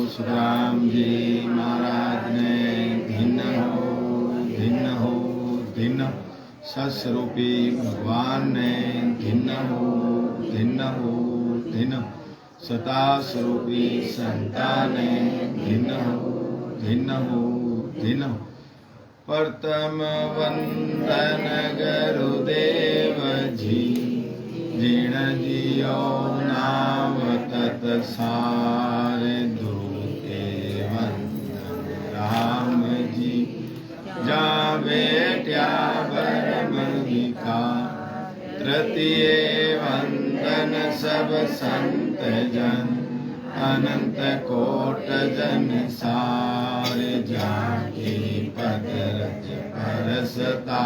सुखराम जी महाराज ने धन्य सस्वरूपी भगवान ने धन्य सता स्वरूपी संताने धन्य प्रथम वंदन गुरुदेव जी जिण जियो नाम तत्सार दूते वंदन राम जी जा बेट्या बरम विका तृतीय वंदन सब संत जन अनंत कोट जन सारे जाके पद रज परसता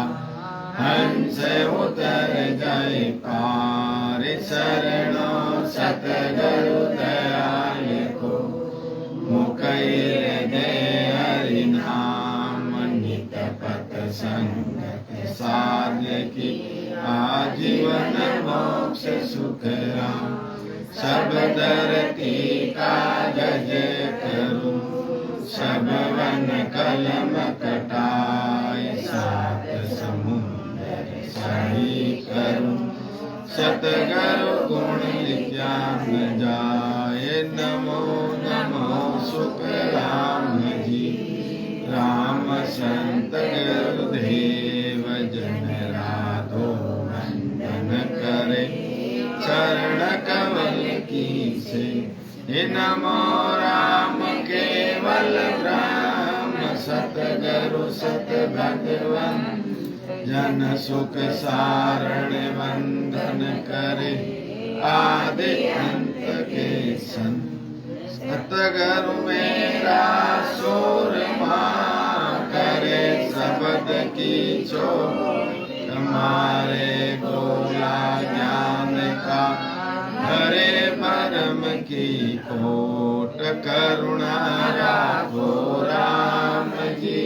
हंस उतर जाए पार शरणो सतगुरु दयाल को मुकैर दे हरि नाम नित पत संगत साध की आजीवन मोक्ष सुख राम सब धरती कागज करूं सब वन कलम कटाए सात समुद्र सही करूं सतगुरु गुण ज्ञान जाए नमो नमो सुख राम जी राम संत गुरुदेव जन राधो वंदन करे चरण कमल की से हे नमो राम केवल राम सतगुरु सत भगवान जन सुख सारण वंदन करे आदि अंत के संत सतगुरु मेरा सोर करे शब्द की चोट हमारे बोला ज्ञान का हरे परम की कोट करुणा राखो राम जी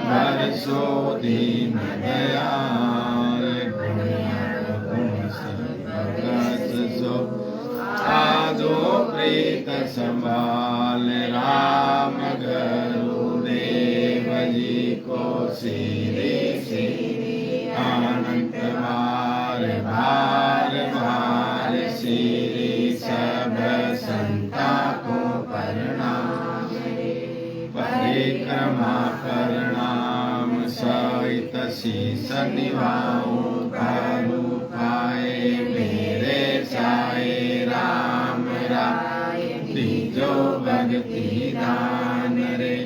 बरसो दीन दयाल गुण संगत सो आदो प्रीत संभाल राम गुरुदेव जी को सिरे से अनंत बार बार बार श्री सब संता को प्रणाम परिक्रमा प्रणाम सहित शीस निभाऊं प्रभु पाए मेरे साए राम राय तीजो भक्ति दान रे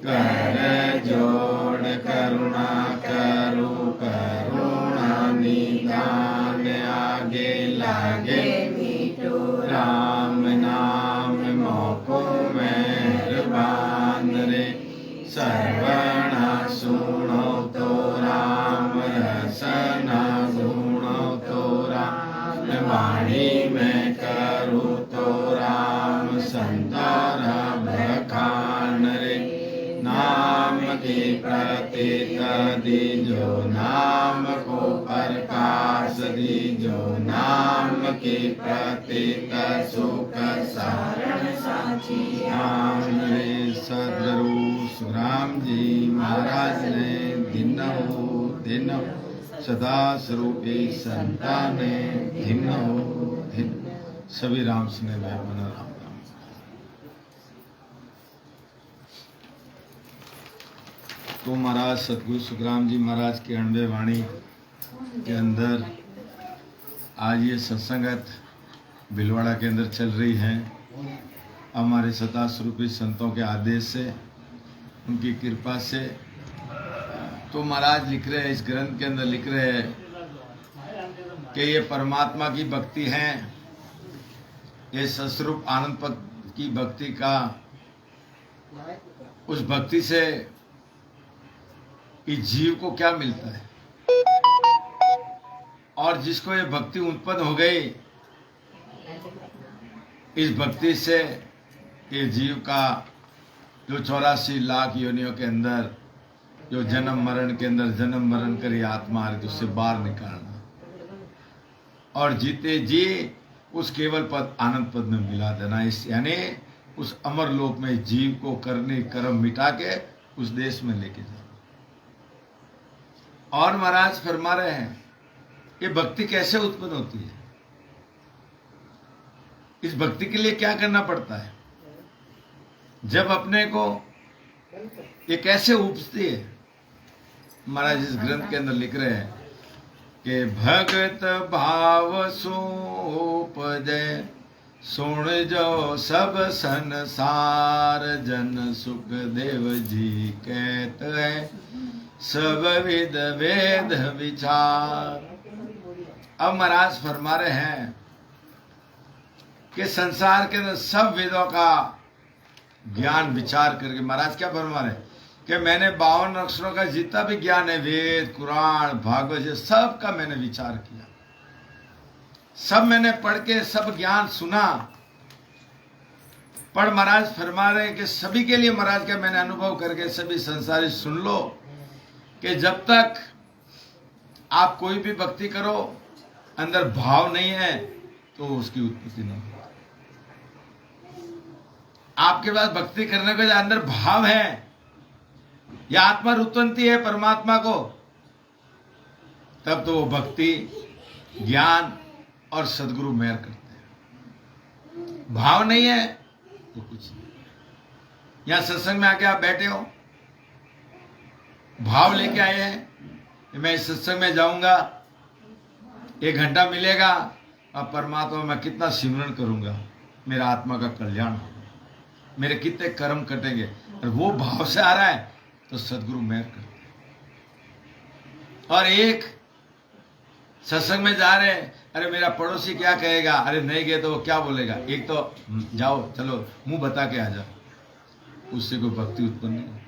कर जोड़ करुणा करो करुणा निदान आगे लागे राम नाम मोको मेहरबान रे सर्वणा सुनो तो राम रसना सुनो तो राम वाणी में करो तो राम संतार बखान रे नाम की प्रतीत दीजो नाम को प्रकाश दीजो नाम की प्रतीत सुख सारण साची नाम रे सद्गुरु सुराम जी महाराज ने दिन सदा स्वरूपी संताने दिन सभी राम सुने भाई मना राम तो महाराज सतगुरु सुखराम जी महाराज के 98 वाणी के अंदर आज ये सत्संगत भिलवाड़ा के अंदर चल रही है। हमारे सता स्वरूपी संतों के आदेश से उनकी कृपा से तो महाराज लिख रहे हैं, इस ग्रंथ के अंदर लिख रहे हैं कि ये परमात्मा की भक्ति है, ये सस्वरूप आनंद पद की भक्ति का, उस भक्ति से इस जीव को क्या मिलता है और जिसको ये भक्ति उत्पन्न हो गई, इस भक्ति से ये जीव का जो 84 लाख योनियों के अंदर जो जन्म मरण के अंदर जन्म मरण करी आत्मा है, उससे बाहर निकालना और जीते जी उस केवल पद आनंद पद में मिला देना। इस यानी उस अमर लोक में जीव को करने कर्म मिटा के उस देश में लेके जाओ। और महाराज फरमा रहे हैं ये भक्ति कैसे उत्पन्न होती है, इस भक्ति के लिए क्या करना पड़ता है। जब अपने को ये कैसे उपजती है, महाराज इस ग्रंथ के अंदर लिख रहे हैं कि भगत भाव सोपजय सुन जो सब संसार, जन सुख देव जी कहत है सब विद वेद विचार। अब महाराज फरमा रहे हैं कि संसार के अंदर सब वेदों का ज्ञान विचार करके, महाराज क्या फरमा रहे हैं कि मैंने 52 अक्षरों का जितना भी ज्ञान है, वेद कुरान भागवत सब का मैंने विचार किया, सब मैंने पढ़ के सब ज्ञान सुना। पर महाराज फरमा रहे हैं कि सभी के लिए महाराज का मैंने अनुभव करके सभी संसारी सुन लो कि जब तक आप कोई भी भक्ति करो अंदर भाव नहीं है तो उसकी उत्पत्ति नहीं होती। आपके पास भक्ति करने के अंदर भाव है या आत्मा उत्पत्ति है परमात्मा को, तब तो वो भक्ति ज्ञान और सदगुरु मेहर करते हैं। भाव नहीं है तो कुछ नहीं। यहां सत्संग में आके आप बैठे हो, भाव लेके आए हैं कि मैं इस सत्संग में जाऊंगा, 1 घंटा मिलेगा और परमात्मा मैं कितना सिमरन करूंगा, मेरा आत्मा का कल्याण होगा, मेरे कितने कर्म कटेंगे, और वो भाव से आ रहा है तो सदगुरु मेहर करते हैं। और एक सत्संग में जा रहे हैं, अरे मेरा पड़ोसी क्या कहेगा, अरे नहीं गए तो वो क्या बोलेगा, एक तो जाओ चलो मुंह बता के आ जाओ, उससे कोई भक्ति उत्पन्न नहीं होती।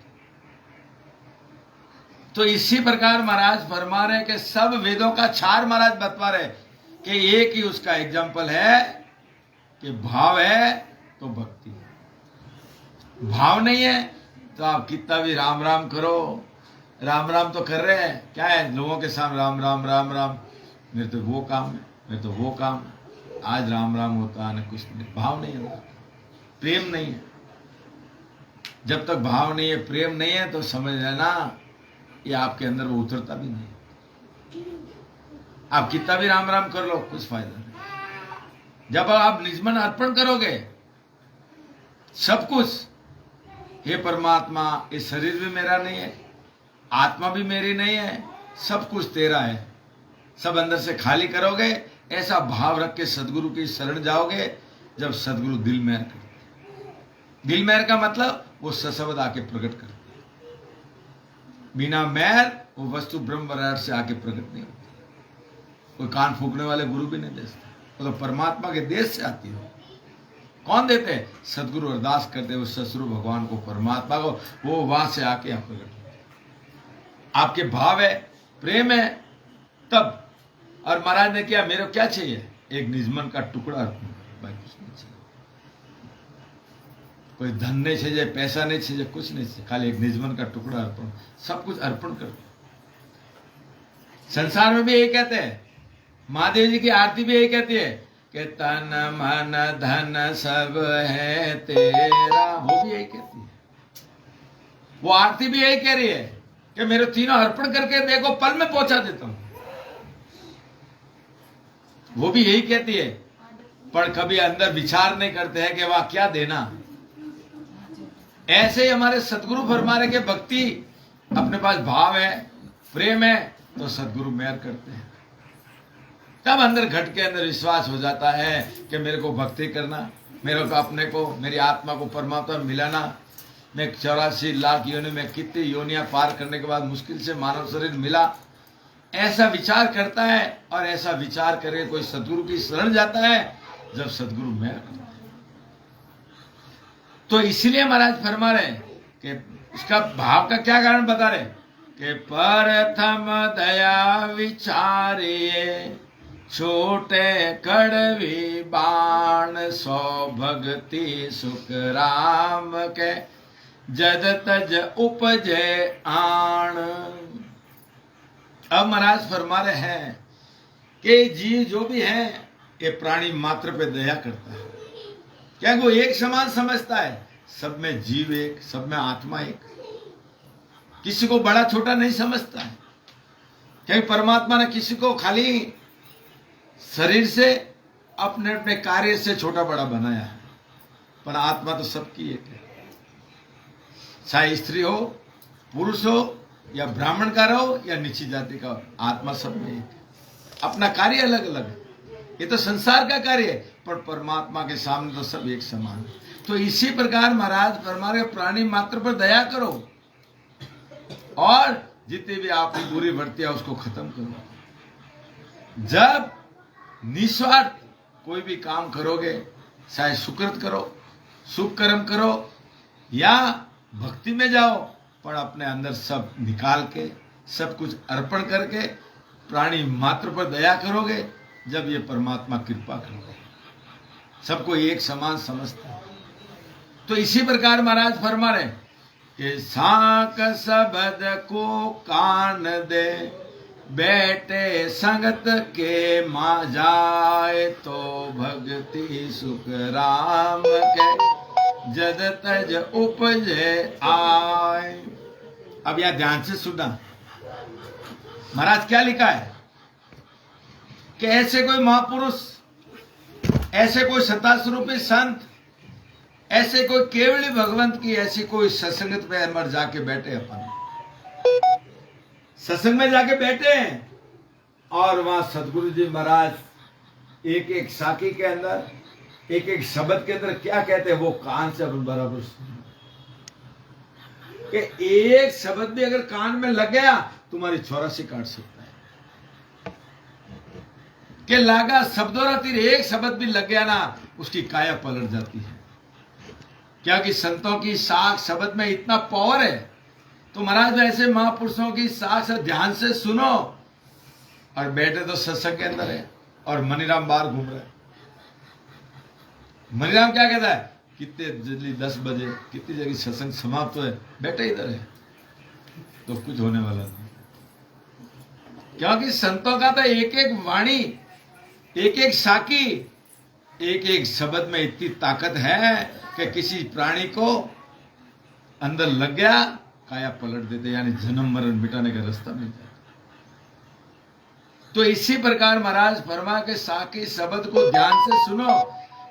तो इसी प्रकार महाराज फरमा रहे कि सब वेदों का छार महाराज बतवा रहे कि एक ही उसका एग्जाम्पल है कि भाव है तो भक्ति है, भाव नहीं है तो आप कितना भी राम राम करो, राम राम तो कर रहे हैं, क्या है लोगों के सामने राम राम राम राम, मेरे तो वो काम है, मेरे तो वो काम है, आज राम राम होता है ना कुछ नहीं, भाव नहीं है, प्रेम नहीं है। जब तक भाव नहीं है प्रेम नहीं है तो समझ लेना ये आपके अंदर वो उतरता भी नहीं। आप कितना भी राम राम कर लो कुछ फायदा नहीं। जब आप निजमन अर्पण करोगे सब कुछ, हे परमात्मा ये शरीर भी मेरा नहीं है, आत्मा भी मेरी नहीं है, सब कुछ तेरा है, सब अंदर से खाली करोगे, ऐसा भाव रख के सदगुरु की शरण जाओगे। जब सदगुरु दिल मेहर करते, दिल मेहर का मतलब वो सशब्द आके प्रकट करते, बिना मेहर वो वस्तु ब्रह्म बराबर से आके प्रकट नहीं होती। कोई कान फूकने वाले गुरु भी नहीं दे सकते, वो तो परमात्मा के देश से आती हो। कौन देते हैं? सदगुरु अरदास करते हुए ससुरु भगवान को, परमात्मा को, वो वहां से आके यहाँ प्रकट होते। आपके भाव है, प्रेम है तब। और महाराज ने क्या, मेरे को क्या चाहिए, एक निजमन का टुकड़ा अर्पण करो, भाई कुछ नहीं चाहिए, कोई धन नहीं चाहिए, पैसा नहीं चाहिए, कुछ नहीं चाहिए, खाली एक निजमन का टुकड़ा अर्पण, सब कुछ अर्पण करो। संसार में भी यही कहते हैं, महादेव जी की आरती भी यही कहती है कि तन मन धन सब है तेरा, वो भी यही कहती है, वो आरती भी यही कह रही है कि मेरे तीनों अर्पण करके देखो पल में पहुंचा देता हूं। वो भी यही कहती है, पर कभी अंदर विचार नहीं करते हैं कि वह क्या देना। ऐसे ही हमारे सदगुरु फरमा रहे कि भक्ति अपने पास भाव है, प्रेम है तो सदगुरु मेहर करते हैं। तब अंदर घट के अंदर विश्वास हो जाता है कि मेरे को भक्ति करना, मेरे को अपने को, मेरी आत्मा को परमात्मा में मिलाना। मैं 84 लाख योनि में कितनी योनियां पार करने के बाद मुश्किल से मानव शरीर मिला, ऐसा विचार करता है। और ऐसा विचार करके कोई सदगुरु की शरण जाता है, जब सदगुरु मेहर करता है। तो इसलिए महाराज फरमा रहे कि इसका भाव का क्या कारण बता रहे कि प्रथम दया विचारिए, छोटे कड़वी बाण, सौ भक्ति सुख राम के, जद तज उपजे आण। अब महाराज फरमा रहे हैं कि जीव जो भी है ये प्राणी मात्र पे दया करता है, क्या वो एक समान समझता है? सब में जीव एक, सब में आत्मा एक, किसी को बड़ा छोटा नहीं समझता है। क्योंकि परमात्मा ने किसी को खाली शरीर से अपने अपने कार्य से छोटा बड़ा बनाया है, पर आत्मा तो सबकी एक है। चाहे स्त्री हो, पुरुष हो, या ब्राह्मण का हो या नीची जाति का हो, आत्मा सब में एक है। अपना कार्य अलग अलग है, ये तो संसार का कार्य है, पर परमात्मा के सामने तो सब एक समान है। तो इसी प्रकार महाराज फरमा रहे, प्राणी मात्र पर दया करो और जितनी भी आपकी बुरी वृत्तियां उसको खत्म करो। जब निस्वार्थ कोई भी काम करोगे, चाहे सुकृत करो, शुभ कर्म करो या भक्ति में जाओ, पर अपने अंदर सब निकाल के, सब कुछ अर्पण करके प्राणी मात्र पर दया करोगे, जब ये परमात्मा कृपा करोगे, सबको एक समान समझता है। तो इसी प्रकार महाराज फरमा रहे कि साक शब्द को कान दे, बैठे संगत के मां जाए, तो भक्ति सुख राम के जद तज उपजे आए। अब यहां ध्यान से सुनना, महाराज क्या लिखा है कि ऐसे कोई महापुरुष, ऐसे कोई सतास्वरूपी संत, ऐसे कोई केवली भगवंत की ऐसी कोई सत्संगत में अमर जाके बैठे, अपन सत्संग में जाके बैठे हैं और वहां सदगुरु जी महाराज एक एक साखी के अंदर, एक एक शब्द के अंदर क्या कहते हैं वो कान से बराबर सुनो। कि एक शब्द भी अगर कान में लग गया तुम्हारी 84 काट सकता है। कि लागा शब्दों तीर, एक शब्द भी लग गया ना उसकी काया पलट जाती है। क्या कि संतों की साख शब्द में इतना पावर है। तो महाराज ऐसे महापुरुषों की साख से ध्यान से सुनो। और बैठे तो सत्संग के अंदर है और मनीराम बाहर घूम रहे हैं। मनीराम क्या कहता है, कितने जल्दी 10 बजे कितनी जगह सत्संग समाप्त हुए, बैठे इधर है, तो कुछ होने वाला नहीं। क्योंकि संतों का तो एक एक वाणी, एक एक साकी, एक एक शब्द में इतनी ताकत है कि किसी प्राणी को अंदर लग गया काया पलट देते, यानी जन्म मरण मिटाने का रास्ता मिल जाता। तो इसी प्रकार महाराज फरमा के साकी शब्द को ध्यान से सुनो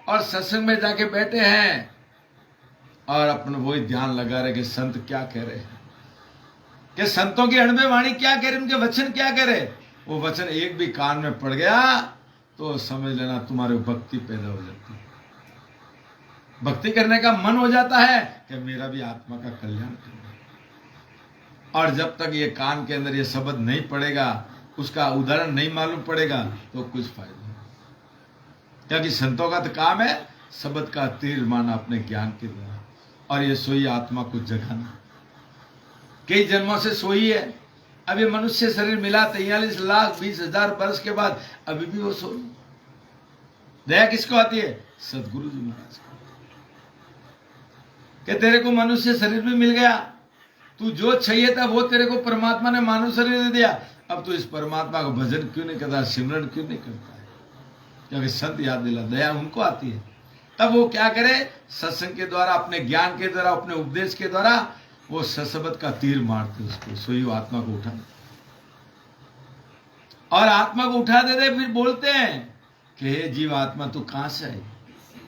और सत्संग में जाके बैठे हैं और अपना वही ध्यान लगा रहे कि संत क्या कह रहे हैं, कि संतों की अणबे वाणी क्या कह रहे, उनके वचन क्या कह रहे। वो वचन एक भी कान में पड़ गया तो समझ लेना तुम्हारे भक्ति पैदा हो जाती है। भक्ति करने का मन हो जाता है कि मेरा भी आत्मा का कल्याण करना। और जब तक ये कान के अंदर ये शब्द नहीं पड़ेगा, उसका उदाहरण नहीं मालूम पड़ेगा, तो कुछ फायदा नहीं। क्योंकि संतों का तो काम है शब्द का तीर मारना अपने ज्ञान के द्वारा, और ये सोई आत्मा को जगाना। कई जन्मों से सोई है, अभी मनुष्य शरीर मिला 43,20,000 वर्ष के बाद, अभी भी वो सोई। दया किसको आती है? सदगुरु जी महाराज को। कि तेरे को मनुष्य शरीर भी मिल गया, तू जो चाहिए था वो तेरे को परमात्मा ने मानव शरीर दे दिया, अब तू इस परमात्मा का भजन क्यों नहीं करता, सिमरन क्यों नहीं करता है? क्योंकि संत याद दिला, दया उनको आती है। तब वो क्या करे, सत्संग के द्वारा, अपने ज्ञान के द्वारा, अपने उपदेश के द्वारा वो सशब्द का तीर मारते उसको, सोई आत्मा को उठा, और आत्मा को उठा देते, फिर बोलते हैं कि हे जीव आत्मा तू कहां से आई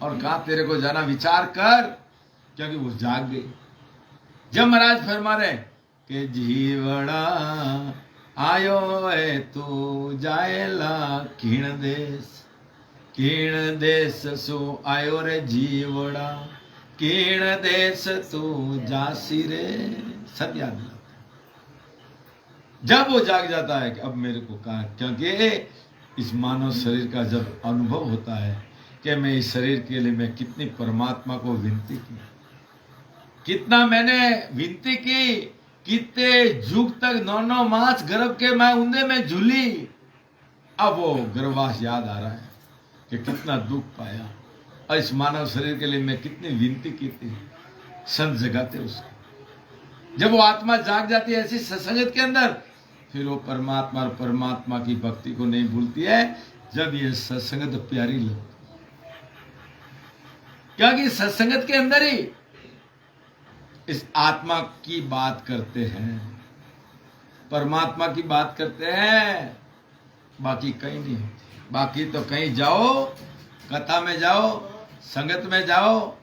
और कहां तेरे को जाना, विचार कर। क्योंकि वो जाग गई। जब महाराज फरमा रहे कि जीवड़ा आयो है तू जाएला किण देश सो आयो रे जीवड़ा, किण देश तू जासी रे। सब याद दिलाता। जब वो जाग जाता है कि अब मेरे को कहा, क्योंकि इस मानव शरीर का जब अनुभव होता है कि मैं इस शरीर के लिए मैं कितनी परमात्मा को विनती की, कितना मैंने विनती की, कितने युग तक 9 मास गर्भ के मैं उंदे में झूली। अब वो गर्भवास याद आ रहा है कि कितना दुख पाया और इस मानव शरीर के लिए मैं कितनी विनती की थी। संत जगाते उसको। जब वो आत्मा जाग जाती है ऐसी सत्संगत के अंदर, फिर वो परमात्मा और परमात्मा की भक्ति को नहीं भूलती है। जब ये सत्संगत प्यारी लगती, क्योंकि सत्संगत के अंदर ही इस आत्मा की बात करते हैं, परमात्मा की बात करते हैं, बाकी कहीं नहीं होती। बाकी तो कहीं जाओ, कथा में जाओ, संगत में जाओ,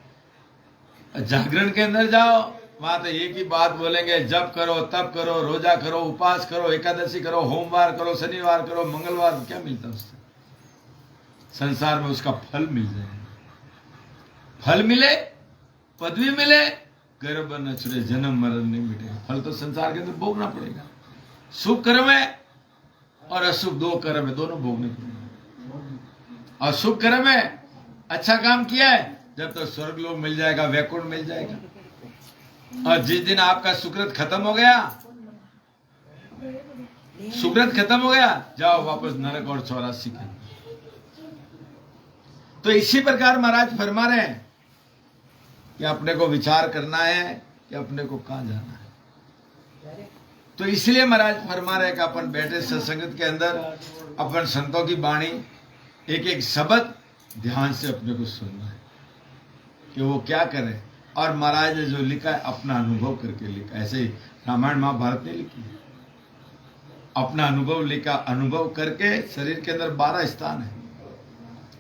जागरण के अंदर जाओ, वहां तो एक ही बात बोलेंगे, जप करो, तप करो, रोजा करो, उपवास करो, एकादशी करो, होमवार करो, शनिवार करो, मंगलवार। क्या मिलता उससे? संसार में उसका फल मिल जाए, फल मिले, पदवी मिले, गर्भ न छुड़े, जन्म मरण नहीं मिटेगा। फल तो संसार के अंदर भोगना पड़ेगा। शुभ कर्म है और अशुभ दो कर्म है, दोनों भोगने पड़ेगा। और शुभ कर्म है, अच्छा काम किया है, जब तक स्वर्ग लोग मिल जाएगा, वैकुंठ मिल जाएगा। और जिस दिन आपका सुकृत खत्म हो गया, सुकृत खत्म हो गया, जाओ वापस नरक और 84 के। तो इसी प्रकार महाराज फरमा रहे हैं कि अपने को विचार करना है कि अपने को कहां जाना है। तो इसलिए महाराज फरमा रहे कि अपन बैठे सत्संगत के अंदर अपन संतों की वाणी एक एक शब्द ध्यान से अपने को सुनना है कि वो क्या करे। और महाराज ने जो लिखा है अपना अनुभव करके लिखा। ऐसे ही रामायण महाभारत ने लिखी है, अपना अनुभव लिखा। अनुभव करके शरीर के अंदर 12 स्थान है,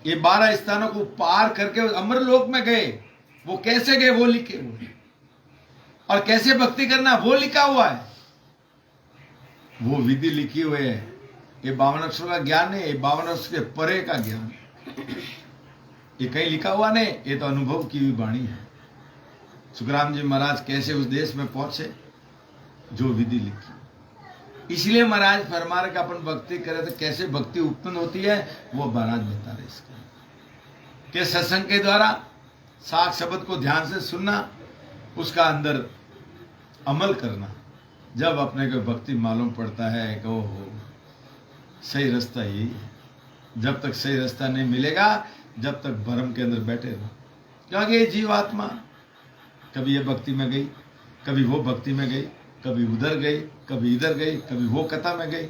ये 12 स्थानों को पार करके अमरलोक में गए। वो कैसे गए वो लिखे हुए, और कैसे भक्ति करना वो लिखा हुआ है, वो विधि लिखी हुई है। ये 52 अक्षरों का ज्ञान नहीं, ये 52 अक्षर के परे का ज्ञान, ये कहीं लिखा हुआ नहीं, ये तो अनुभव की हुई वाणी है। सुखराम जी महाराज कैसे उस देश में पहुंचे, जो विधि लिखी। इसलिए महाराज फरमा रहे कि अपन भक्ति करें तो कैसे भक्ति उत्पन्न होती है, वो महाराज बता रहे इसके कि सत्संग के द्वारा साख शब्द को ध्यान से सुनना, उसका अंदर अमल करना। जब अपने को भक्ति मालूम पड़ता है कि ओहो सही रास्ता यही है। जब तक सही रास्ता नहीं मिलेगा, जब तक भ्रम के अंदर बैठे रहो। क्योंकि ये जीवात्मा कभी ये भक्ति में गई, कभी वो भक्ति में गई, कभी उधर गई, कभी इधर गई, कभी वो कथा में गई।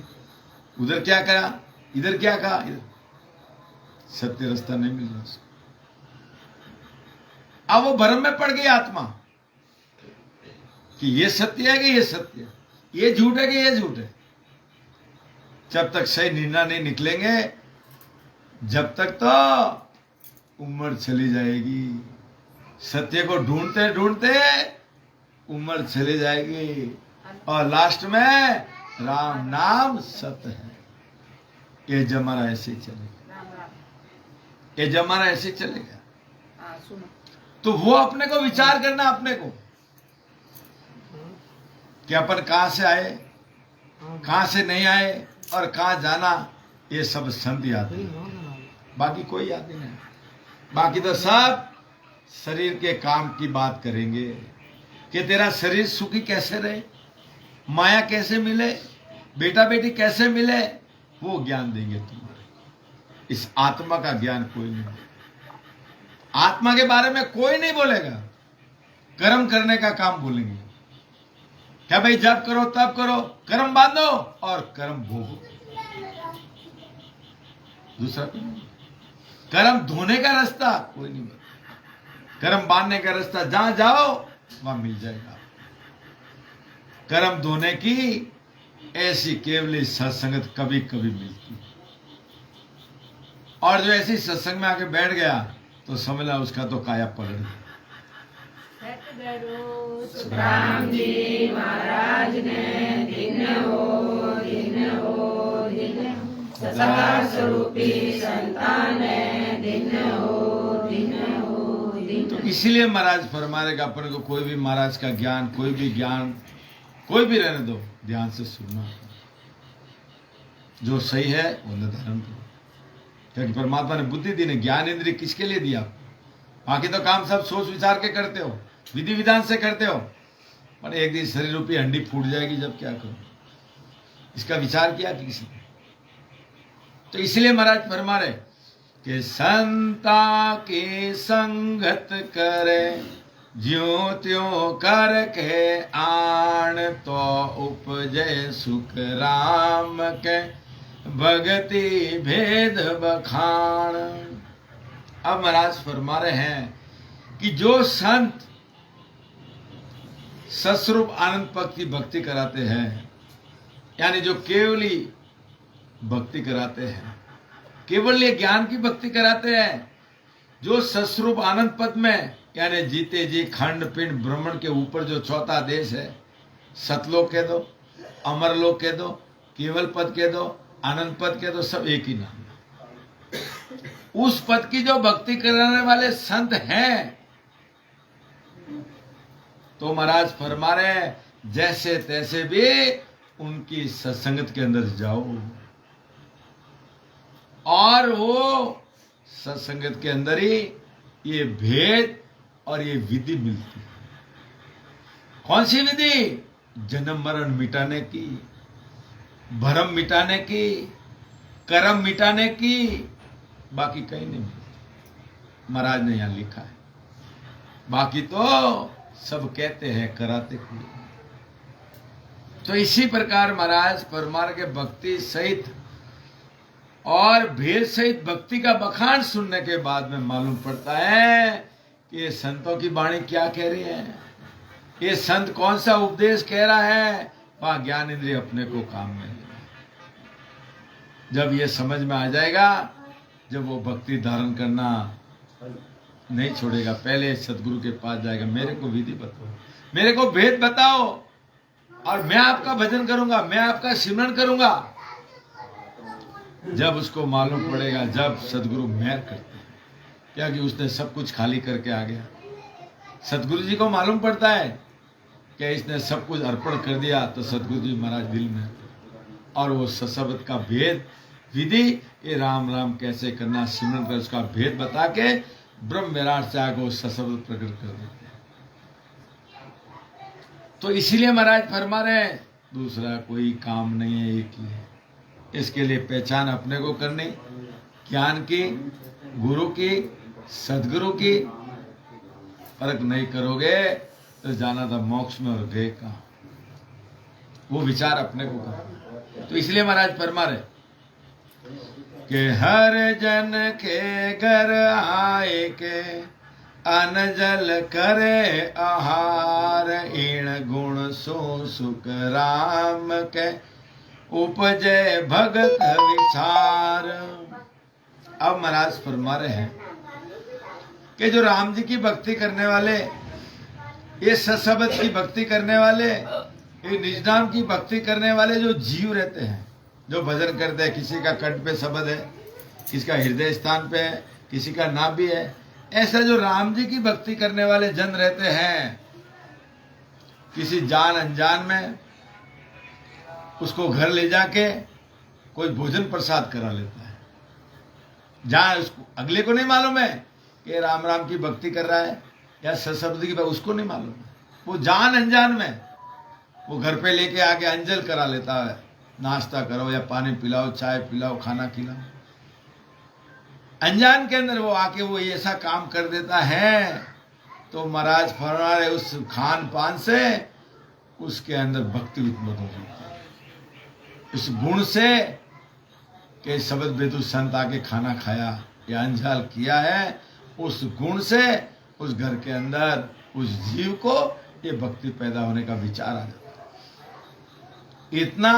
उधर क्या करा, इधर क्या कहा, इधर सत्य रास्ता नहीं मिल रहा उसको। अब वो भ्रम में पड़ गई आत्मा कि ये सत्य है कि ये सत्य है, ये झूठ है कि ये झूठ है। जब तक सही निर्णय नहीं निकलेंगे, जब तक तो उम्र चली जाएगी। सत्य को ढूंढते ढूंढते उम्र चली जाएगी, और लास्ट में राम नाम सत्य है। ये जमाना ऐसे ही चलेगा, ये जमाना ऐसे ही चलेगा। तो वो अपने को विचार करना, अपने को कि अपन कहां से आए, कहां से नहीं आए, और कहां जाना। ये सब संत याद है, बाकी कोई याद ही नहीं। बाकी तो सब शरीर के काम की बात करेंगे कि तेरा शरीर सुखी कैसे रहे, माया कैसे मिले, बेटा बेटी कैसे मिले, वो ज्ञान देंगे तुम्हारे। इस आत्मा का ज्ञान कोई नहीं, आत्मा के बारे में कोई नहीं बोलेगा। कर्म करने का काम बोलेंगे, क्या भाई जब करो तब करो, कर्म बांधो और कर्म भोगो। दूसरा कर्म धोने का रास्ता कोई नहीं बोलता, कर्म बांधने का रास्ता जहां जाओ वहां मिल जाएगा। कर्म धोने की ऐसी केवली सत्संगत कभी कभी मिलती है, और जो ऐसी सत्संग में आके बैठ गया तो समझना उसका तो काया पलट गया। सुखराम जी महाराज ने दिन हो सदा स्वरूपी संतान दिन हो। तो इसीलिए महाराज फरमा रहे कि अपन को कोई भी महाराज का ज्ञान, कोई भी ज्ञान, कोई भी रहने दो, ध्यान से सुनना। जो सही है वो निर्धारण करो, क्योंकि परमात्मा ने बुद्धि दी, ने ज्ञान इंद्रिय किसके लिए दिया? बाकी तो काम सब सोच विचार के करते हो, विधि विधान से करते हो, पर एक दिन शरीर रूपी हंडी फूट जाएगी, जब क्या करो? इसका विचार किया कि किसी ने? तो इसलिए महाराज फरमा रहे कि संता की संगत करे, ज्यों त्यों कर के आण, तो उपजे सुख राम के भगति भेद बखान। अब महाराज फरमा रहे हैं कि जो संत सस्वरूप आनंद पद की भक्ति कराते हैं, यानी जो केवली भक्ति कराते हैं, केवल ये ज्ञान की भक्ति कराते हैं, जो सस्वरूप आनंद पद में, यानी जीते जी खंड पिंड ब्रह्मण के ऊपर जो चौथा देश है, सतलोक कह दो, अमरलोक कह दो, केवल पद कह दो, आनंद पद कह दो, सब एक ही नाम है। उस पद की जो भक्ति कराने वाले संत हैं, तो महाराज फरमा रहे हैं जैसे तैसे भी उनकी सत्संगत के अंदर जाओ, और वो सत्संगत के अंदर ही ये भेद और ये विधि मिलती है। कौन सी विधि? जन्म मरण मिटाने की, भरम मिटाने की, कर्म मिटाने की, बाकी कहीं नहीं मिलती। महाराज ने यहां लिखा है, बाकी तो सब कहते हैं, कराते कोई। तो इसी प्रकार महाराज परमार के भक्ति सहित और भेद सहित भक्ति का बखान सुनने के बाद में मालूम पड़ता है कि ये संतों की वाणी क्या कह रही है, ये संत कौन सा उपदेश कह रहा है। वहां ज्ञान इंद्रिय अपने को काम में लेगा। जब ये समझ में आ जाएगा, जब वो भक्ति धारण करना नहीं छोड़ेगा, पहले सदगुरु के पास जाएगा, मेरे को विधि बताओ, मेरे को भेद बताओ, और मैं आपका भजन करूंगा, मैं आपका सिमरन करूंगा। जब उसको मालूम पड़ेगा, जब सदगुरु मेहर करते हैं, क्या कि उसने सब कुछ खाली करके आ गया, सदगुरु जी को मालूम पड़ता है कि इसने सब कुछ अर्पण कर दिया, तो सदगुरु जी महाराज दिल में, और वो सशब्द का भेद विधि, ये राम राम कैसे करना, सिमरन कर, उसका भेद बता के ब्रह्म विराट से आगे सशब्द प्रकट कर देते हैं। तो इसीलिए महाराज फरमा रहे हैं, दूसरा कोई काम नहीं है, एक ही है। इसके लिए पहचान अपने को करनी, ज्ञान की, गुरु की, सदगुरु की। परख नहीं करोगे तो जाना था मोक्ष में, और गए कहाँ, वो विचार अपने को करना। तो इसलिए महाराज फरमा रहे कि हर जन के घर आए के अन्न जल करे आहार, इन गुण सो सुख राम के उपजय भगत विचार। अब महाराज फरमा रहे हैं कि जो राम जी की भक्ति करने वाले, ये सशब्द की भक्ति करने वाले, ये निज नाम की भक्ति करने वाले जो जीव रहते हैं, जो भजन करते हैं, किसी का कंठ पे शब्द है, किसी का हृदय स्थान पे है, किसी का नाभि है, ऐसा जो राम जी की भक्ति करने वाले जन रहते हैं, किसी जान अनजान में उसको घर ले जाके कोई भोजन प्रसाद करा लेता है, जहां उसको अगले को नहीं मालूम है कि राम राम की भक्ति कर रहा है या सशब्द की, उसको नहीं मालूम है, वो जान अनजान में वो घर पे लेके आके अंजल करा लेता है, नाश्ता करो या पानी पिलाओ, चाय पिलाओ, खाना खिलाओ। अनजान के अंदर वो आके वो ऐसा काम कर देता है। तो महाराज फरमा रहे उस खान पान से उसके अंदर भक्ति उत्पन्न होती है, इस गुण से कि शब्द बेदू संत आके खाना खाया या अंजल किया है, उस गुण से उस घर के अंदर उस जीव को ये भक्ति पैदा होने का विचार आ जाता है। इतना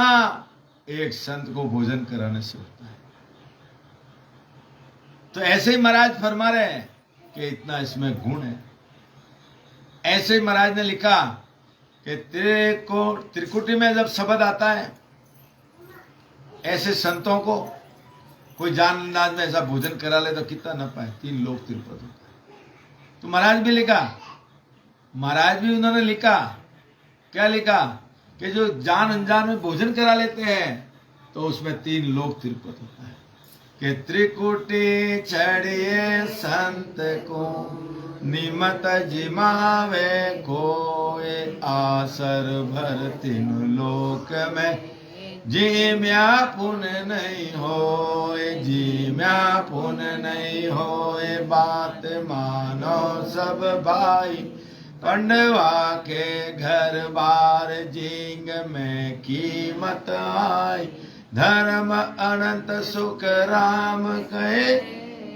एक संत को भोजन कराने से होता है। तो ऐसे ही महाराज फरमा रहे हैं कि इतना इसमें गुण है। ऐसे ही महाराज ने लिखा कि त्रिकुटी में जब शब्द आता है, ऐसे संतों को कोई जान अंदाज में ऐसा भोजन करा ले तो कितना न पाए, 3 लोक तिरपत होता है। तो महाराज भी लिखा, महाराज भी उन्होंने लिखा, क्या लिखा कि जो जान अनजान में भोजन करा लेते हैं तो उसमें 3 लोक तिरपत होता है कि त्रिकुटी चढ़िए संत को निमत जिमावे कोय, आसर भर 3 लोक में जीम्या पुन नहीं होए, जीम्या पुन नहीं होए, बात मानो सब भाई, पंडवा के घर बार जींग में कीमत आई, धर्म अनंत सुख राम कहे,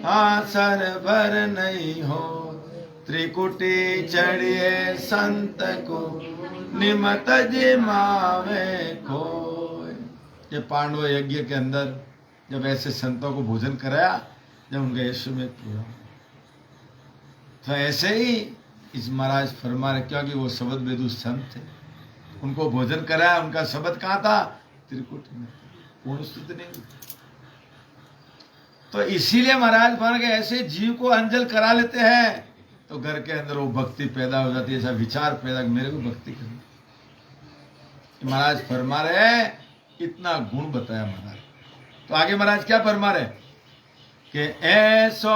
हाँ सर भर नहीं हो, त्रिकुटी चढ़िए संत को निमत जिमावे कोय। ये पांडव यज्ञ के अंदर जब ऐसे संतों को भोजन कराया, जब उनका यीशु में पूरा, तो ऐसे ही इस महाराज फरमा रहे, क्योंकि वो शब्द वेदु संत थे, उनको भोजन कराया। उनका शब्द कहाँ था? त्रिकुटी में, पूर्ण स्तुति नहीं हुई। तो इसीलिए महाराज फरमा के ऐसे जीव को अंजल करा लेते हैं तो घर के अंदर वो भक्ति पैदा हो जाती है, ऐसा विचार पैदा, मेरे को भक्ति करनी। महाराज फरमा रहे, इतना गुण बताया महाराज। तो आगे महाराज क्या फरमा रहे कि ऐसो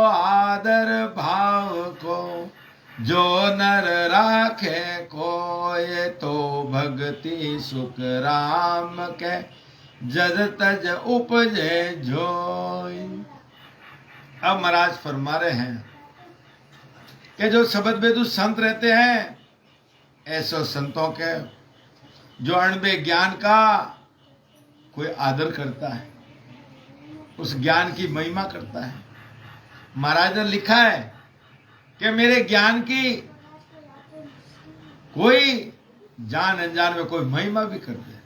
आदर भाव को जो नर राखे कोय, तो भक्ति सुख राम के जद तज उपजे जोय। अब महाराज फरमा रहे हैं कि जो शब्द वेदु संत रहते हैं, ऐसे संतों के जो अणबे ज्ञान का कोई आदर करता है, उस ज्ञान की महिमा करता है। महाराज ने लिखा है कि मेरे ज्ञान की कोई जान अनजान में कोई महिमा भी कर दे,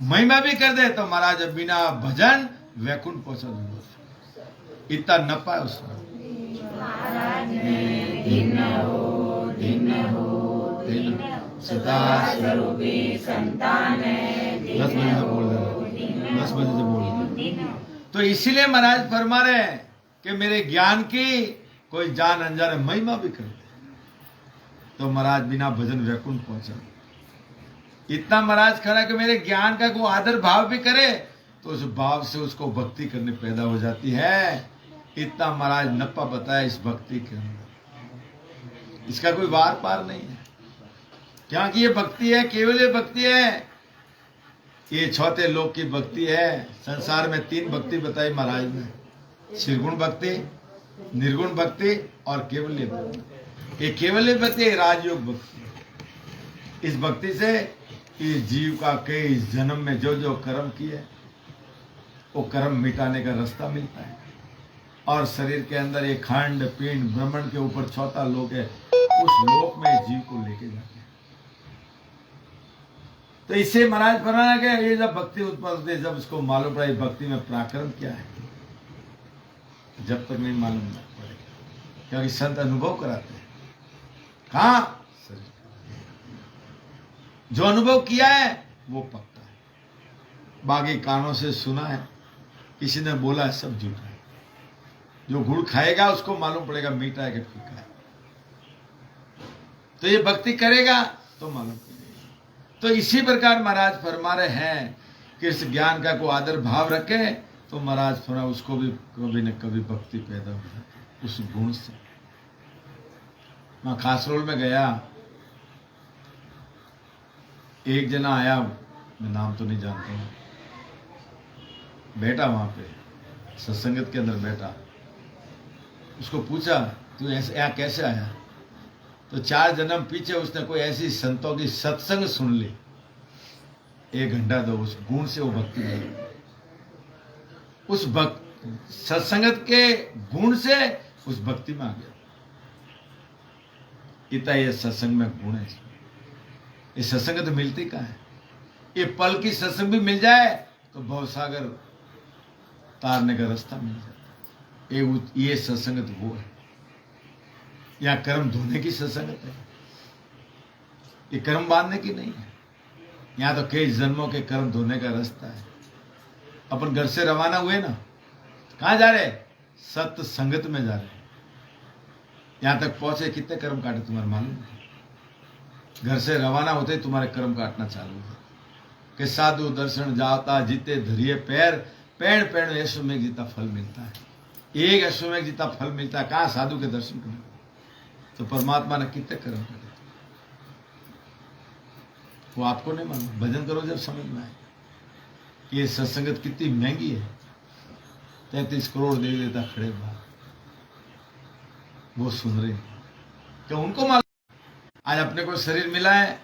महिमा भी कर दे, तो महाराज बिना भजन वैकुंठ पहुंचा दूंगा। इतना नपा है उसमें। सदा स्वरूपी संतान है। 10 बजे से बोल रहे, 10 बजे से बोल रहे। तो इसीलिए महाराज फरमा रहे हैं कि मेरे ज्ञान की कोई जान अनजान महिमा भी कर दे, तो महाराज बिना भजन वैकुंठ पहुंचा। इतना महाराज खड़ा कि मेरे ज्ञान का कोई आदर भाव भी करे, तो उस भाव से उसको भक्ति करने पैदा हो जाती है। इतना महाराज नप्पा बताया इस भक्ति के अंदर, इसका कोई वार पार नहीं है, क्योंकि ये भक्ति है, केवल ये भक्ति है, ये चौथे लोक की भक्ति है। संसार में 3 भक्ति बताई महाराज ने, निर्गुण भक्ति, निर्गुण भक्ति और केवल्य भक्ति। ये केवल्य भक्ति राजयोग भक्ति। इस भक्ति से इस जीव का कई जन्म में जो जो कर्म किए, वो कर्म मिटाने का रास्ता मिलता है, और शरीर के अंदर एक खंड पिंड ब्रह्मांड के ऊपर चौथा लोक है, उस लोक में जीव को लेके जाते हैं। तो इससे महाराज फरमाया कि ये जब भक्ति उत्पन्न होती है, जब उसको मालूम पड़ा भक्ति में पराक्रम क्या है, जब तक नहीं मालूम पड़ेगा, क्योंकि संत अनुभव कराते हैं। कहाँ? जो अनुभव किया है वो पक्का है, बाकी कानों से सुना है, किसी ने बोला है, सब झूठा है। जो गुड़ खाएगा उसको मालूम पड़ेगा मीठा है कि फीका है। तो ये भक्ति करेगा तो मालूम पड़ेगा। तो इसी प्रकार महाराज फरमा रहे हैं कि इस ज्ञान का को आदर भाव रखे, तो महाराज फरमा उसको भी कभी न कभी भक्ति पैदा हो जाती उस गुण से। मैं खासरोल में गया, एक जना आया, मैं नाम तो नहीं जानता हूँ, बैठा वहां पे सत्संगत के अंदर बैठा। उसको पूछा तू ऐसे यहाँ कैसे आया? तो 4 जन्म पीछे उसने कोई ऐसी संतों की सत्संग सुन ली, 1 घंटा दो, उस गुण से वो भक्ति नहीं, उस सत्संगत के गुण से उस भक्ति में आ गया। इतना ये सत्संग में गुण है। ये सत्संग तो मिलती कहाँ है? ये पल की सत्संग भी मिल जाए तो भवसागर तारने का रास्ता मिल जाता है। ये सत्संगत वो है। यहाँ कर्म धोने की सत्संगत है, ये कर्म बांधने की नहीं है। यहाँ तो कई जन्मों के कर्म धोने का रास्ता है। अपन घर से रवाना हुए ना, कहाँ जा रहे? सत्य संगत में जा रहे। यहाँ तक पहुंचे कितने कर्म काटे तुम्हारे मालूम है? घर से रवाना होते ही तुम्हारे कर्म काटना चालू है कि साधु दर्शन जाता जीते धरिए पैर, पेड़ पेड़ अश्वमेघ जितना फल मिलता है। एक अश्वमेघ जितना फल मिलता है, कहाँ साधु के दर्शन करने? तो परमात्मा ने कितने कर्म करे वो आपको नहीं मालूम। भजन करो जब समझ में आए। ये सत्संगत कितनी महंगी है। 33 करोड़ दे देता खड़े बाहर, वो सुन रहे क्या? उनको मालूम आज अपने को शरीर मिला है,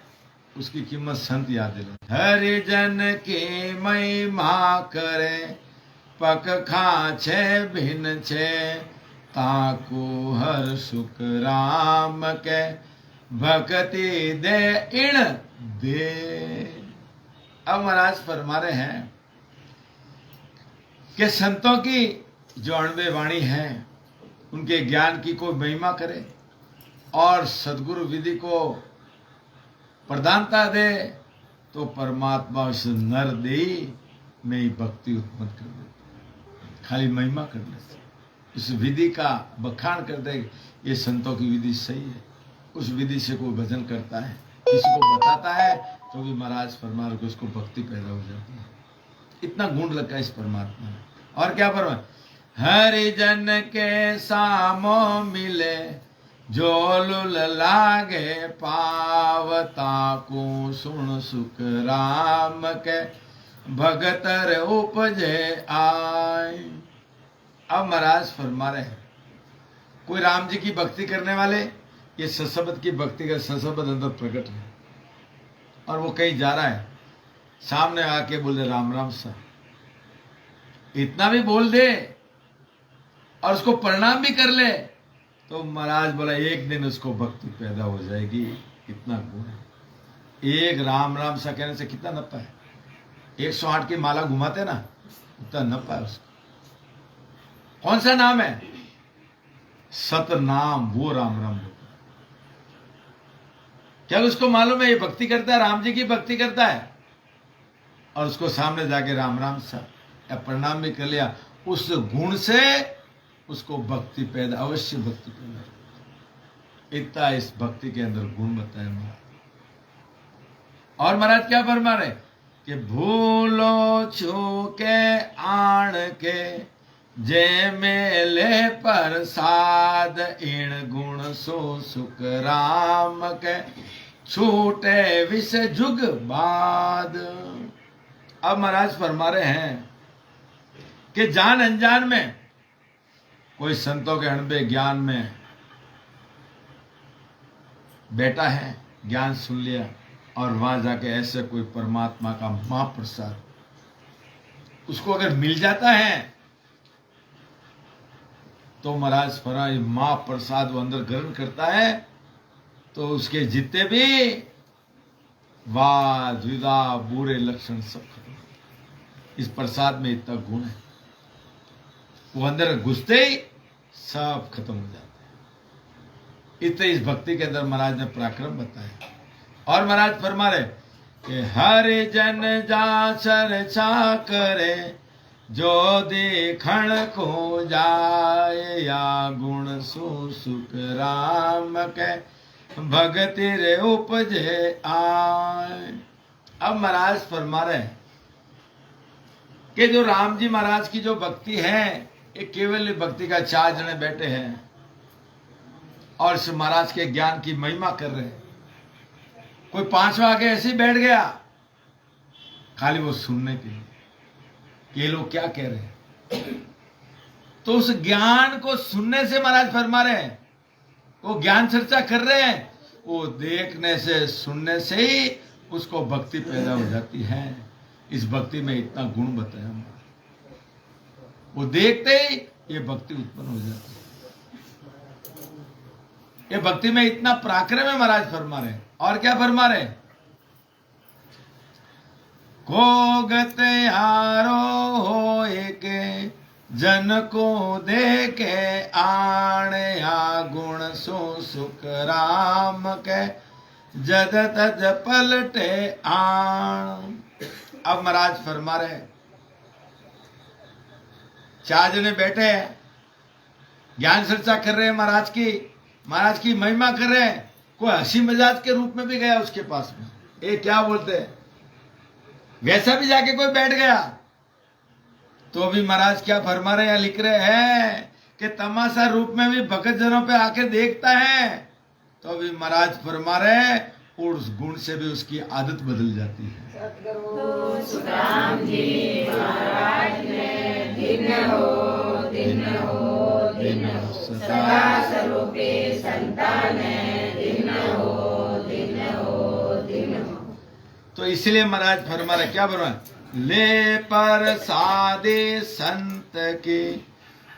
उसकी कीमत संत याद दिले। हरिजन की महिमा करे, पक खाछे भिन छे, ताको हर सुख राम के भक्ति दे इण दे। अब महाराज फरमा रहे हैं कि संतों की जो अणवे वाणी है उनके ज्ञान की कोई महिमा करे और सदगुरु विधि को प्रधानता दे तो परमात्मा उस नर देही में ही भक्ति उत्पन्न कर दे। खाली महिमा करने से इस विधि का बखान कर दे, ये संतों की विधि सही है। उस विधि से कोई भजन करता है, किसी को बताता है तो भी महाराज फरमा रहे उसको भक्ति पैदा हो जाती है। इतना गुण लगा है इस परमात्मा में। और क्या फरमा, हरिजन के सामो मिले जो लुल लागे पावता को सुन सुख राम के भगतर उपजे आए। अब महाराज फरमा रहे हैं कोई राम जी की भक्ति करने वाले, ये सशब्द की भक्ति का सशब्द अंदर प्रकट है और वो कहीं जा रहा है, सामने आके बोले राम राम सा, इतना भी बोल दे और उसको प्रणाम भी कर ले तो महाराज बोला एक दिन उसको भक्ति पैदा हो जाएगी। इतना गुण है। एक राम राम सा कहने से कितना नफा है। 108 की माला घुमाते ना, उतना नफा है उसको। कौन सा नाम है? सतनाम, वो राम राम बोलता। क्या उसको मालूम है ये भक्ति करता है, राम जी की भक्ति करता है और उसको सामने जाके राम राम सा या प्रणाम भी कर लिया, उस गुण से उसको भक्ति पैदा, अवश्य भक्ति पैदा। इतना इस भक्ति के अंदर गुण बताया महाराज। और महाराज क्या फरमा रहे कि भूलो छूके आण के जे मेले प्रसाद इण गुण सो सुख राम के छूटे विष जुग बाद। अब महाराज फरमा रहे हैं कि जान अनजान में कोई संतों के अणबे ज्ञान में बैठा है, ज्ञान सुन लिया और वहां जाके ऐसे कोई परमात्मा का महाप्रसाद उसको अगर मिल जाता है तो महाराज फराज महाप्रसाद वो अंदर ग्रहण करता है तो उसके जितने भी वाद विवाद बुरे लक्षण सब खत्म। इस प्रसाद में इतना गुण है, वो अंदर घुसते ही सब खत्म हो जाते हैं। इतने इस भक्ति के अंदर महाराज ने पराक्रम बताया। और महाराज फरमा रहे कि हर जन जा चर्चा करे जो देखण को जाए या गुण सो सुख राम के भगति रे उपजे आए। अब महाराज फरमा रहे कि जो राम जी महाराज की जो भक्ति है ये केवल भक्ति का 4 जने बैठे हैं और इस महाराज के ज्ञान की महिमा कर रहे हैं। कोई 5वां आके ऐसे ही बैठ गया खाली वो सुनने के लिए ये लोग क्या कह रहे हैं, तो उस ज्ञान को सुनने से महाराज फरमा रहे हैं, वो ज्ञान चर्चा कर रहे हैं, वो देखने से सुनने से ही उसको भक्ति पैदा हो जाती है। इस भक्ति में इतना गुण बताया, वो देखते ही ये भक्ति उत्पन्न हो जाती है। ये भक्ति में इतना पराक्रम है महाराज फरमा रहे। और क्या फरमा रहे, कोगत हारो होए के जन को देखे आणे आ गुण सो सुख राम के जद तज पलटे आण। अब महाराज फरमा रहे 4 जने बैठे हैं, ज्ञान चर्चा कर रहे हैं, महाराज की महिमा कर रहे हैं। कोई हंसी मजाक के रूप में भी गया उसके पास में, ये क्या बोलते हैं, वैसा भी जाके कोई बैठ गया तो भी महाराज क्या फरमा रहे हैं, लिख रहे हैं कि तमाशा रूप में भी भगत जनों पे आके देखता है तो भी महाराज फरमा रहे हैं और उस गुण से भी उसकी आदत बदल जाती है। सद्गुरु सुखराम जी महाराज ने दिन हो सदा स्वरूपे संतान दिन हो। तो इसलिए महाराज फरमा रहे, क्या फरमा, ले पर सादे संत के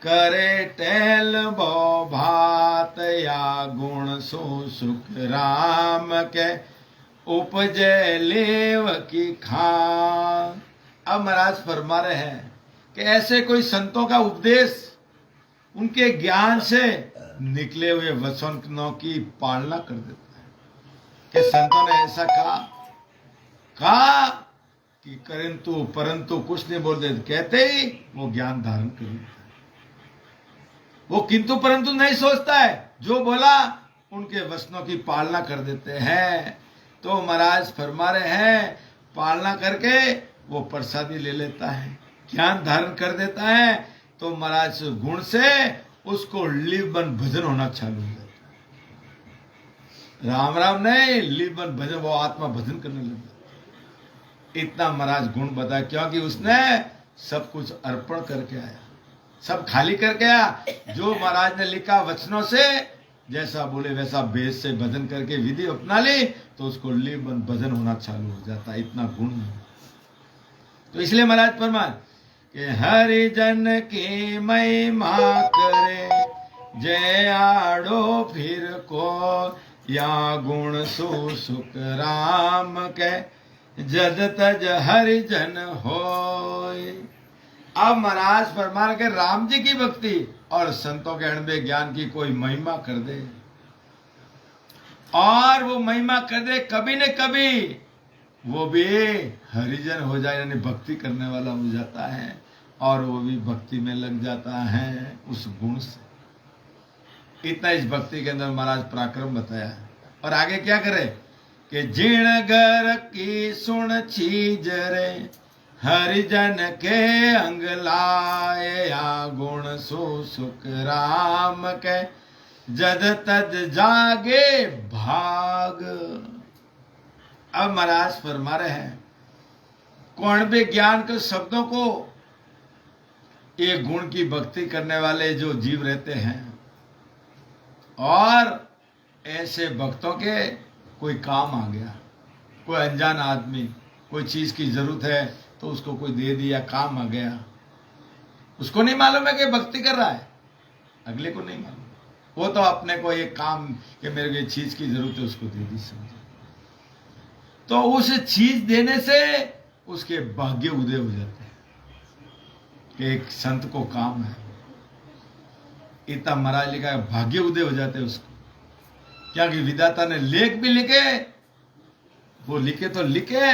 करे टहल बो भात या गुण सो सुख राम के उपजे लेव की खान। अब महाराज फरमा रहे हैं कि ऐसे कोई संतों का उपदेश, उनके ज्ञान से निकले हुए वचनों की पालना कर देता है। कि संतों ने ऐसा कहा कि परंतु परंतु कुछ नहीं बोल देते, कहते ही वो ज्ञान धारण कर लेता है। वो किंतु परंतु नहीं सोचता है, जो बोला उनके वचनों की पालना कर देते हैं। तो महाराज फरमा रहे हैं, पालना करके वो प्रसादी ले लेता है, ज्ञान धारण कर देता है। तो महाराज गुण से उसको लिबन भजन होना चालू हो जाता है। राम राम नहीं, लिबन भजन, वो आत्मा भजन करने लगा। इतना महाराज गुण बताया, क्योंकि उसने सब कुछ अर्पण करके आया, सब खाली करके आया। जो महाराज ने लिखा वचनों से, जैसा बोले वैसा वेद से भजन करके विधि अपना ली, तो उसको लिबन भजन होना चालू हो जाता है। इतना गुण है। तो इसलिए महाराज फरमाए कि हरिजन की महिमा करे, जय आड़ो फिर को या गुण सो सुख राम के, जद तज हरिजन होय। अब महाराज फरमा के राम जी की भक्ति और संतों के अणबे ज्ञान की कोई महिमा कर दे, और वो महिमा कर दे, कभी न कभी वो भी हरिजन हो जाए, यानी भक्ति करने वाला हो जाता है, और वो भी भक्ति में लग जाता है उस गुण से। इतना इस भक्ति के अंदर महाराज पराक्रम बताया है। और आगे क्या करे कि जिण घर की सुन चीज रे, हरिजन के अंग लाए, या गुण सो सुख राम के, जद तद जागे भाग। अब महाराज फरमा रहे हैं, कौन भी ज्ञान के शब्दों को, ये गुण की भक्ति करने वाले जो जीव रहते हैं, और ऐसे भक्तों के कोई काम आ गया, कोई अनजान आदमी कोई चीज की जरूरत है तो उसको कोई दे दिया, काम आ गया, उसको नहीं मालूम है कि भक्ति कर रहा है, अगले को नहीं मालूम, वो तो अपने को ये काम कि मेरे को ये चीज की जरूरत है उसको दे दी, समझे। तो उस चीज देने से उसके भाग्य उदय हो जाते हैं कि एक संत को काम है। इतना महाराज लिखा है, भाग्य उदय हो जाते उसको, क्योंकि विधाता ने लेख भी लिखे, वो लिखे तो लिखे,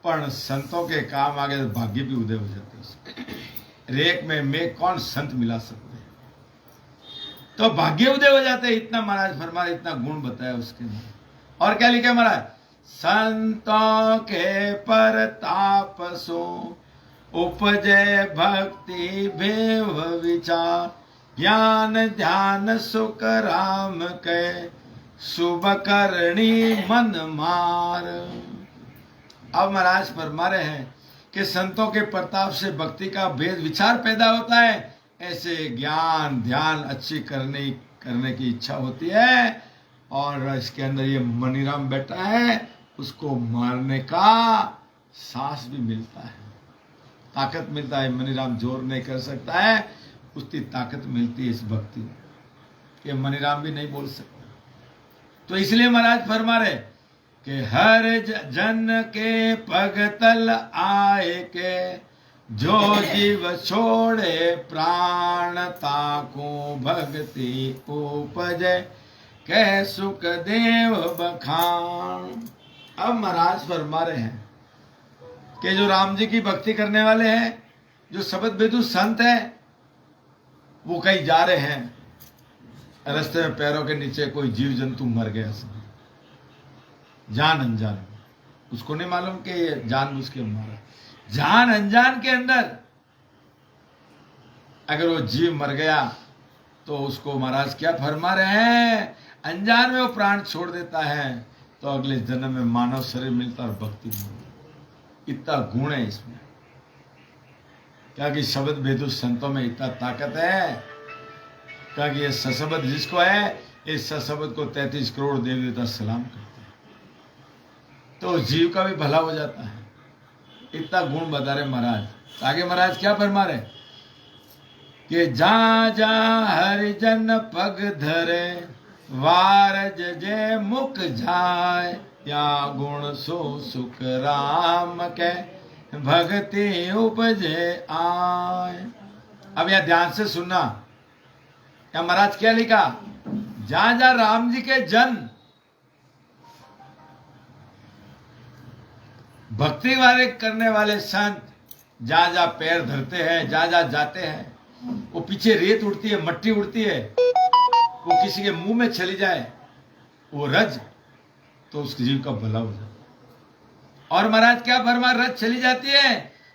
पर संतों के काम आगे तो भाग्य भी उदय हो जाते उसको। रेख में कौन संत मिला सकते हैं, तो भाग्य उदय हो जाते। इतना महाराज फरमाया, इतना गुण बताया उसके अंदर। और क्या लिखे महाराज, संतों के परताप सो उपजे भक्ति भेव विचार, ज्ञान ध्यान सुख राम के, शुभ करणी मन मार। अब महाराज फरमा रहे हैं कि संतों के प्रताप से भक्ति का भेद विचार पैदा होता है, ऐसे ज्ञान ध्यान अच्छी करने की इच्छा होती है। और इसके अंदर ये मनीराम बैठा है, उसको मारने का साहस भी मिलता है, ताकत मिलता है। मनीराम जोर नहीं कर सकता है, उसकी ताकत मिलती है इस भक्ति में, कि मनीराम भी नहीं बोल सकता। तो इसलिए महाराज फरमा रहे कि हर जन के पगतल आए के, जो जीव छोड़े प्राण ताको भक्ति उपजे, कै सुख देव बखान। अब महाराज फरमा रहे हैं कि जो राम जी की भक्ति करने वाले हैं, जो शब्द बेदू संत है, वो कहीं जा रहे हैं, रास्ते में पैरों के नीचे कोई जीव जंतु मर गया, जान अनजान, उसको नहीं मालूम कि ये जानबूझ के मारा। जान अनजान के अंदर अगर वो जीव मर गया तो उसको महाराज क्या फरमा रहे हैं, अनजान में वो प्राण छोड़ देता है तो अगले जन्म में मानव शरीर मिलता और भक्ति मिलती। इतना गुण है इसमें, क्या कि शब्द भेदु संतों में इतना ताकत है, क्या कि ये सशब्द जिसको है, इस सशब्द को 33 करोड़ देवी देवता सलाम करते हैं, तो जीव का भी भला हो जाता है। इतना गुण बता रहे महाराज। आगे महाराज क्या फरमा रहे कि जा जा हरिजन पग धरे वारज जे मुख जाय या गुण सो सुख राम के भक्ति उपजे आय। अब यह ध्यान से सुनना, क्या महाराज क्या लिखा, जहां जहां राम जी के जन भक्ति वाले करने वाले संत जहां जहां पैर धरते हैं, जहां जहां जाते हैं, वो पीछे रेत उड़ती है, मट्टी उड़ती है, वो किसी के मुंह में चली जाए वो रज, तो उस जीव का भला हो जाए। और महाराज क्या फरमा, रज चली जाती है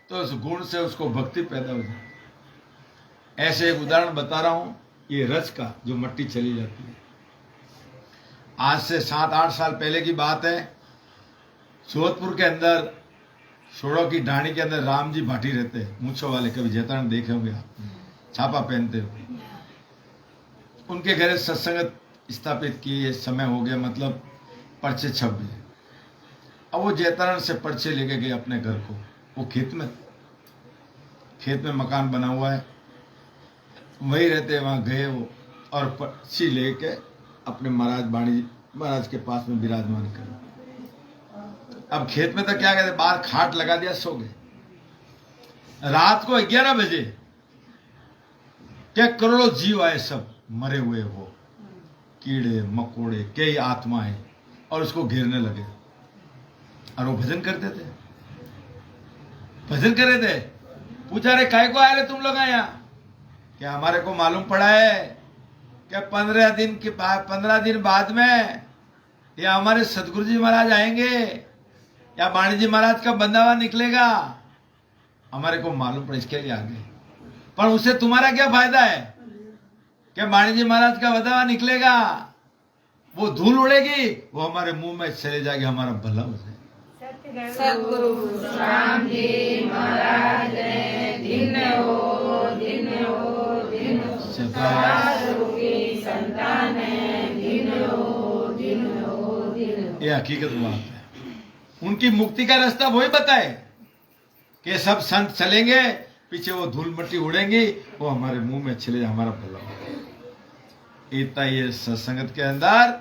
तो उस गुण से उसको भक्ति पैदा हो जाए। ऐसे एक उदाहरण बता रहा हूं, ये रज का जो मट्टी चली जाती है। आज से 7-8 साल पहले की बात है, जोधपुर के अंदर सोड़ों की ढाणी के अंदर राम जी भाटी रहते, मूंछों वाले, कभी जैतान देखे होंगे आप, छापा पहनते हुए। उनके घर सत्संग स्थापित किए, समय हो गया, मतलब पर्चे छप गए। अब वो जैतारण से पर्चे लेके गए अपने घर को, वो खेत में मकान बना हुआ है, वही रहते, वहां गए वो और पर्ची लेके अपने महाराज बाणी महाराज के पास में विराजमान कर। अब खेत में तो क्या कहते, बाहर खाट लगा दिया, सो गए। रात को 11 बजे क्या करोड़ों जीव आए, सब मरे हुए, वो कीड़े मकोड़े, कई आत्माएं, और उसको घेरने लगे। और वो भजन करते थे, भजन कर रहे थे। पूछा, रे काय को आए रे तुम लोग यहाँ? क्या हमारे को मालूम पड़ा है क्या 15 दिन बाद में या हमारे सतगुरु जी महाराज आएंगे या बाणी जी महाराज का बंदावा निकलेगा? हमारे को मालूम पड़ा, इसके लिए आ गए। पर उससे तुम्हारा क्या फायदा है? क्या बाणी जी महाराज का बंदावा निकलेगा, वो धूल उड़ेगी, वो हमारे मुंह में चले जाएगी, हमारा भला हो जाए। सतगुरु राम जी महाराज ने दिन हो दिन सदा स्वरूपी संतान है, दिन हो दिन। ये हकीकत बात है। उनकी मुक्ति का रास्ता वही बताए कि सब संत चलेंगे, पीछे वो धूल मट्टी उड़ेंगी, वो हमारे मुंह में चले, हमारा भला हो। इतना ये सत्संगत के अंदर,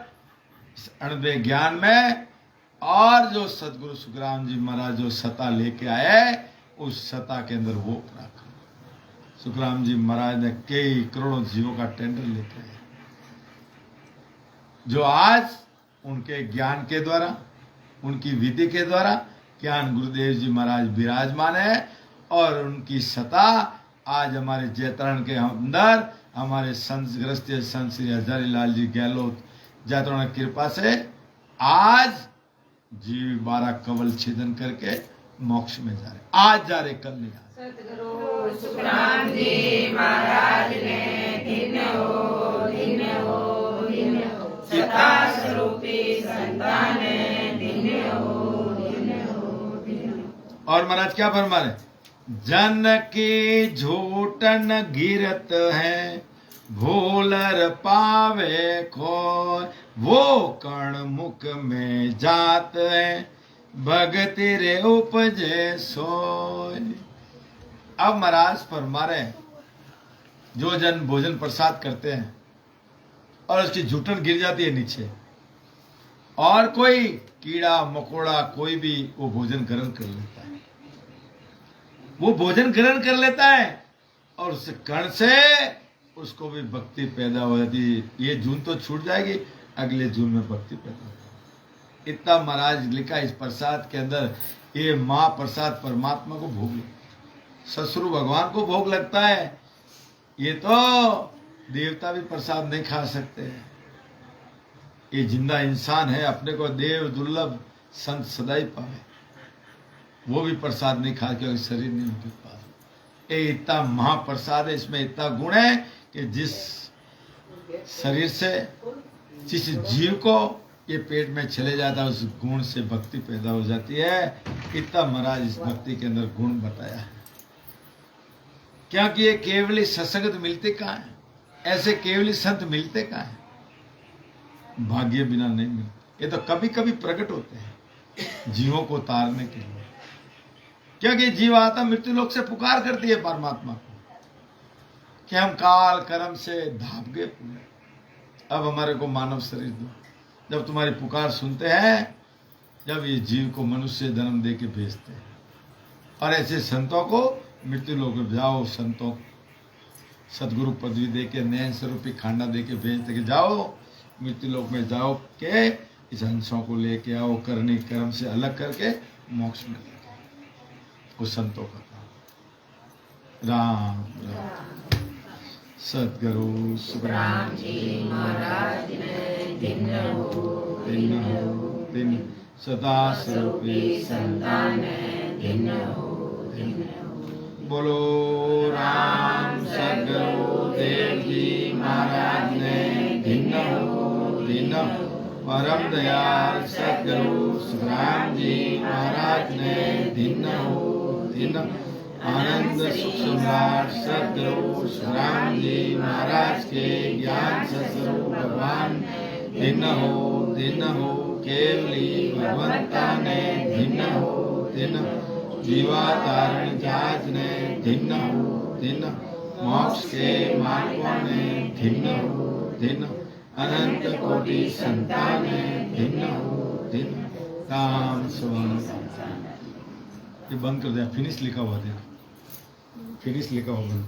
इस अणवे ज्ञान में, और जो सतगुरु सुखराम जी महाराज जो सता लेके आए, उस सता के अंदर वो प्राप्त। सुखराम जी महाराज ने कई करोड़ों जीवों का टेंडर लेके आए, जो आज उनके ज्ञान के द्वारा, उनकी विधि के द्वारा ज्ञान गुरुदेव जी महाराज विराजमान है। और उनकी सता आज हमारे जैतरण के अंदर, हमारे संत ग्रस्ती संत श्री हजारी लाल जी गहलोत जैतरण की कृपा से आज जीव 12 कवल छेदन करके मोक्ष में जा रहे, आज जा रहे, कल नहीं आ रहे। सतगुरु सुखराम जी महाराज ने दिन हो सदा स्वरूपी संतान है, दिन हो। और महाराज क्या फरमा रहे, जन की झूठन गिरत है, भूलर पावे खोय, वो कण मुख में जात है, भगति रे उपजे सोय। अब महाराज फरमा रहे, जो जन भोजन प्रसाद करते हैं और उसकी झूठन गिर जाती है नीचे, और कोई कीड़ा मकोड़ा कोई भी वो भोजन ग्रहण कर लेता है, वो भोजन ग्रहण कर लेता है, और उस कण से उसको भी भक्ति पैदा हो जाती है। ये जून तो छूट जाएगी, अगले जून में भक्ति पैदा हो जाएगी। इतना महाराज लिखा इस प्रसाद के अंदर। ये माँ प्रसाद परमात्मा को भोग लगता है, ससुरु भगवान को भोग लगता है, ये तो देवता भी प्रसाद नहीं खा सकते। ये जिंदा इंसान है, अपने को देव दुर्लभ संत सदाई पावे, वो भी प्रसाद नहीं खा, क्योंकि शरीर नहीं उनके पास। ये इतना महाप्रसाद है, इसमें इतना गुण है कि जिस शरीर से जिस जीव को ये पेट में चले जाता है, उस गुण से भक्ति पैदा हो जाती है। इतना महाराज इस भक्ति के अंदर गुण बताया है, क्योंकि ये केवली सत्संग मिलते कहाँ है, ऐसे केवली संत मिलते कहाँ है, भाग्य बिना नहीं मिलते। ये तो कभी कभी प्रकट होते हैं जीवों को तारने के लिए, क्योंकि जीव आता मृत्यु लोक से पुकार करती है परमात्मा को कि हम काल कर्म से धाप गए पूरे, अब हमारे को मानव शरीर दो। जब तुम्हारी पुकार सुनते हैं, जब ये जीव को मनुष्य जन्म दे के भेजते हैं, और ऐसे संतों को मृत्यु लोक में जाओ, संतों सदगुरु पदवी दे के नयन स्वरूपी खांडा दे के भेजते कि जाओ मृत्यु लोक में जाओ के इस हंसों को लेके आओ, करने कर्म से अलग करके मोक्ष में उस संतों का राम राम। सदगुरु सुखराम जी महाराज ने दिन हो दिन सदा स्वरूपी संतान दिन हो। बोलो राम सदगुरु देव जी महाराज ने दिन परम दयाल सदगुरु सुखराम जी महाराज ने दिन आनंद सुख सम्राट सदगुरु सुखराम जी महाराज के ज्ञान स्वरूप भगवान दिन हो केवली भगवंता ने दिन जीवा तारण जाज ने दिन मोक्ष के मार्गों ने दिन अनंत कोटि संतान ने दिन काम स्वर्ण। ये बंद कर दिया, फिनिश लिखा हुआ था, फिनिश लिखा हुआ बंद।